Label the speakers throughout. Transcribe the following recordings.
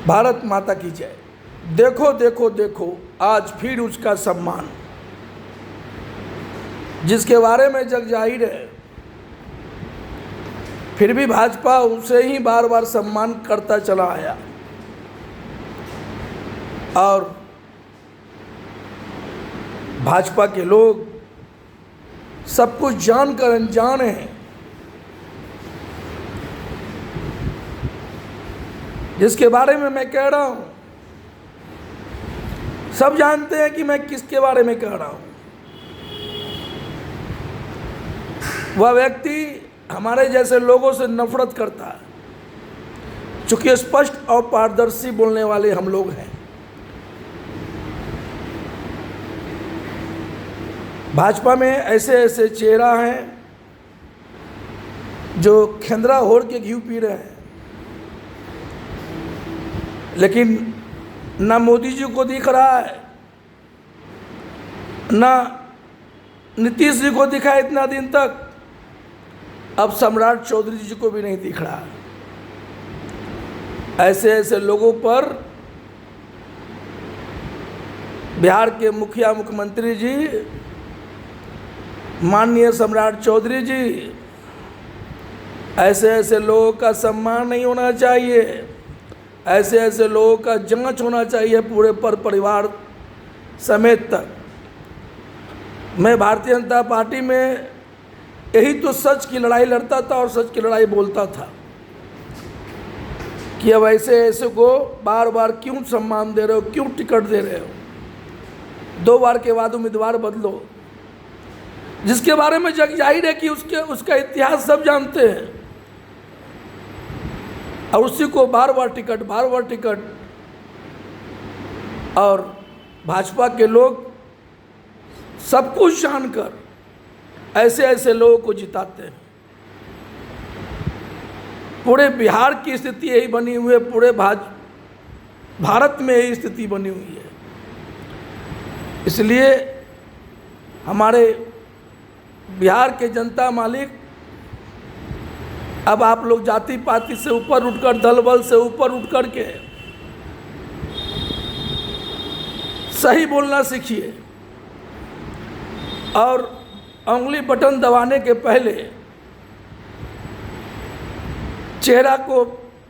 Speaker 1: भारत माता की जय। देखो देखो देखो, आज फिर उसका सम्मान, जिसके बारे में जग जाहिर है, फिर भी भाजपा उसे ही बार बार सम्मान करता चला आया। और भाजपा के लोग सब कुछ जानकर अनजान हैं। जिसके बारे में मैं कह रहा हूं, सब जानते हैं कि मैं किसके बारे में कह रहा हूं। वह व्यक्ति हमारे जैसे लोगों से नफरत करता है, चूंकि स्पष्ट और पारदर्शी बोलने वाले हम लोग हैं। भाजपा में ऐसे ऐसे चेहरा हैं जो खेंदरा होड़ के घी पी रहे हैं, लेकिन ना मोदी जी को दिख रहा है, ना नीतीश जी को दिखा इतना दिन तक, अब सम्राट चौधरी जी को भी नहीं दिख रहा। ऐसे ऐसे लोगों पर बिहार के मुखिया मुख्यमंत्री जी, माननीय सम्राट चौधरी जी, ऐसे ऐसे लोगों का सम्मान नहीं होना चाहिए। ऐसे ऐसे लोगों का जांच होना चाहिए पूरे परिवार समेत तक। मैं भारतीय जनता पार्टी में यही तो सच की लड़ाई लड़ता था और सच की लड़ाई बोलता था कि अब ऐसे ऐसे को बार बार क्यों सम्मान दे रहे हो, क्यों टिकट दे रहे हो, 2 बार के बाद उम्मीदवार बदलो। जिसके बारे में जग जाहिर है कि उसका इतिहास सब जानते हैं, और उसी को बार बार टिकट। और भाजपा के लोग सब कुछ जानकर ऐसे ऐसे लोगों को जिताते हैं। पूरे बिहार की स्थिति यही बनी हुई है, पूरे भारत में यही स्थिति बनी हुई है। इसलिए हमारे बिहार के जनता मालिक, अब आप लोग जाति पाति से ऊपर उठकर, दल बल से ऊपर उठ कर के सही बोलना सीखिए, और उंगली बटन दबाने के पहले चेहरा को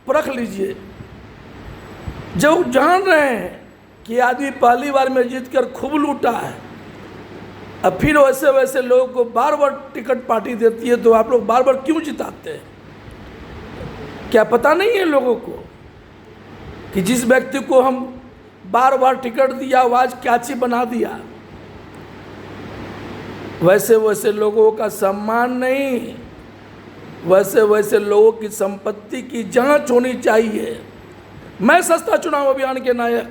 Speaker 1: परख लीजिए। जो जान रहे हैं कि आदमी पहली बार में जीतकर खूब लूटा है, अब फिर वैसे वैसे लोगों को बार बार टिकट पार्टी देती है, तो आप लोग बार बार क्यों जिताते हैं? क्या पता नहीं है लोगों को कि जिस व्यक्ति को हम बार बार टिकट दिया, आवाज क्याची बना दिया, वैसे वैसे लोगों का सम्मान नहीं, वैसे वैसे लोगों की संपत्ति की जांच होनी चाहिए। मैं सस्ता चुनाव अभियान के नायक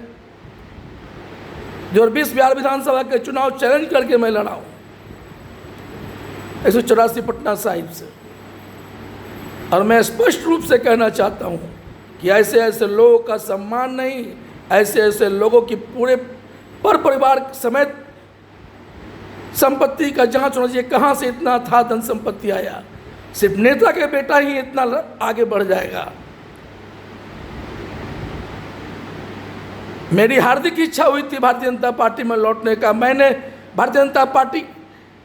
Speaker 1: 2020 बिहार विधानसभा के चुनाव चैलेंज करके मैं लड़ा हूँ 184 पटना साहिब से, और मैं स्पष्ट रूप से कहना चाहता हूँ कि ऐसे ऐसे लोगों का सम्मान नहीं, ऐसे ऐसे लोगों की पूरे परिवार समेत संपत्ति का जांच होना चाहिए। कहाँ से इतना था धन संपत्ति आया? सिर्फ नेता के बेटा ही इतना आगे बढ़ जाएगा। मेरी हार्दिक इच्छा हुई थी भारतीय जनता पार्टी में लौटने का। मैंने भारतीय जनता पार्टी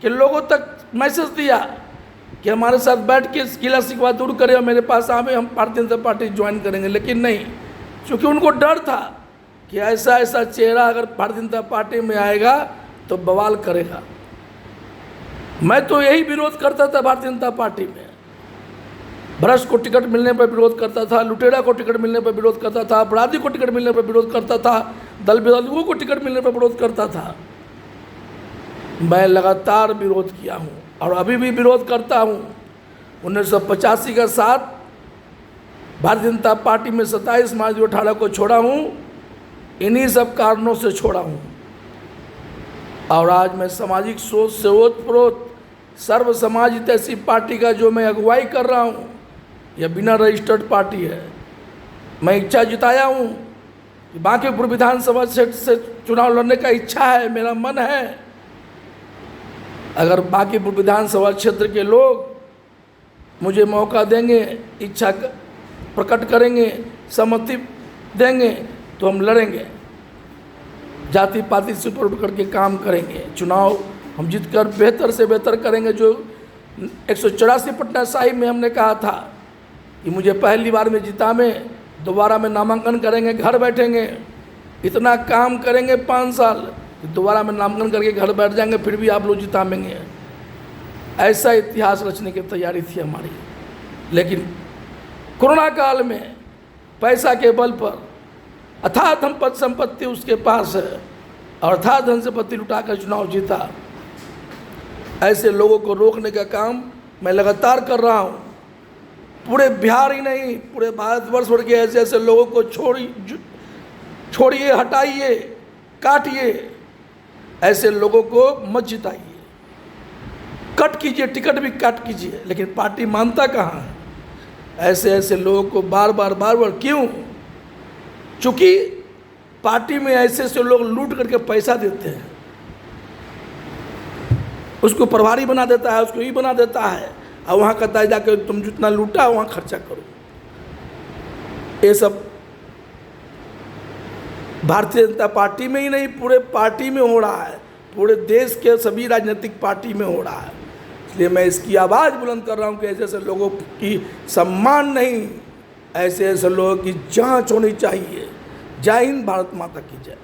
Speaker 1: के लोगों तक मैसेज दिया कि हमारे साथ बैठ के गिला शिकवा दूर करें और मेरे पास आवे, हम भारतीय जनता पार्टी ज्वाइन करेंगे। लेकिन नहीं, क्योंकि उनको डर था कि ऐसा ऐसा चेहरा अगर भारतीय जनता पार्टी में आएगा तो बवाल करेगा। मैं तो यही विरोध करता था भारतीय जनता पार्टी में। भ्रष्ट को टिकट मिलने पर विरोध करता था, लुटेरा को टिकट मिलने पर विरोध करता था, अपराधी को टिकट मिलने पर विरोध करता था, दल बदलुओं को टिकट मिलने पर विरोध करता था। मैं लगातार विरोध किया हूँ और अभी भी विरोध करता हूँ। 1985 का साथ भारतीय जनता पार्टी में 27 मार्च 2018 को छोड़ा हूँ, इन्हीं सब कारणों से छोड़ा हूँ। और आज मैं सामाजिक सोच से ओतप्रोत सर्व समाज ऐसी पार्टी का जो मैं अगुवाई कर रहा हूँ, यह बिना रजिस्टर्ड पार्टी है। मैं इच्छा जताया हूँ कि बांकीपुर विधानसभा क्षेत्र से चुनाव लड़ने का इच्छा है, मेरा मन है। अगर बांकीपुर विधानसभा क्षेत्र के लोग मुझे मौका देंगे, इच्छा प्रकट करेंगे, सहमति देंगे तो हम लड़ेंगे, जाति पाति से ऊपर उठ करके काम करेंगे। चुनाव हम जीतकर बेहतर से बेहतर करेंगे। जो 184 पटना साहिब में हमने कहा था कि मुझे पहली बार में जीता में, दोबारा में नामांकन करेंगे, घर बैठेंगे, इतना काम करेंगे 5 साल, दोबारा में नामांकन करके घर बैठ जाएंगे, फिर भी आप लोग जिताएंगे। ऐसा इतिहास रचने की तैयारी थी हमारी। लेकिन कोरोना काल में पैसा के बल पर अथाह धन संपत्ति उसके पास है और अथाह धन संपत्ति लुटाकर चुनाव जीता। ऐसे लोगों को रोकने का काम मैं लगातार कर रहा हूँ। पूरे बिहार ही नहीं, पूरे भारतवर्ष भर के ऐसे ऐसे लोगों को छोड़िए, हटाइए, काटिए। ऐसे लोगों को मत जिताइए, कट कीजिए, टिकट भी काट कीजिए, लेकिन पार्टी मानता कहाँ है? ऐसे ऐसे लोगों को बार बार क्यों? चूँकि पार्टी में ऐसे ऐसे लोग लूट करके पैसा देते हैं, उसको प्रभारी बना देता है, उसको ये बना देता है, और वहाँ कहता है जाकर तुम जितना लूटा वहाँ खर्चा करो। ये सब भारतीय जनता पार्टी में ही नहीं, पूरे पार्टी में हो रहा है, पूरे देश के सभी राजनीतिक पार्टी में हो रहा है। इसलिए मैं इसकी आवाज़ बुलंद कर रहा हूँ कि ऐसे ऐसे लोगों की सम्मान नहीं, ऐसे ऐसे लोगों की जांच होनी चाहिए। जय हिंद, भारत माता की जय।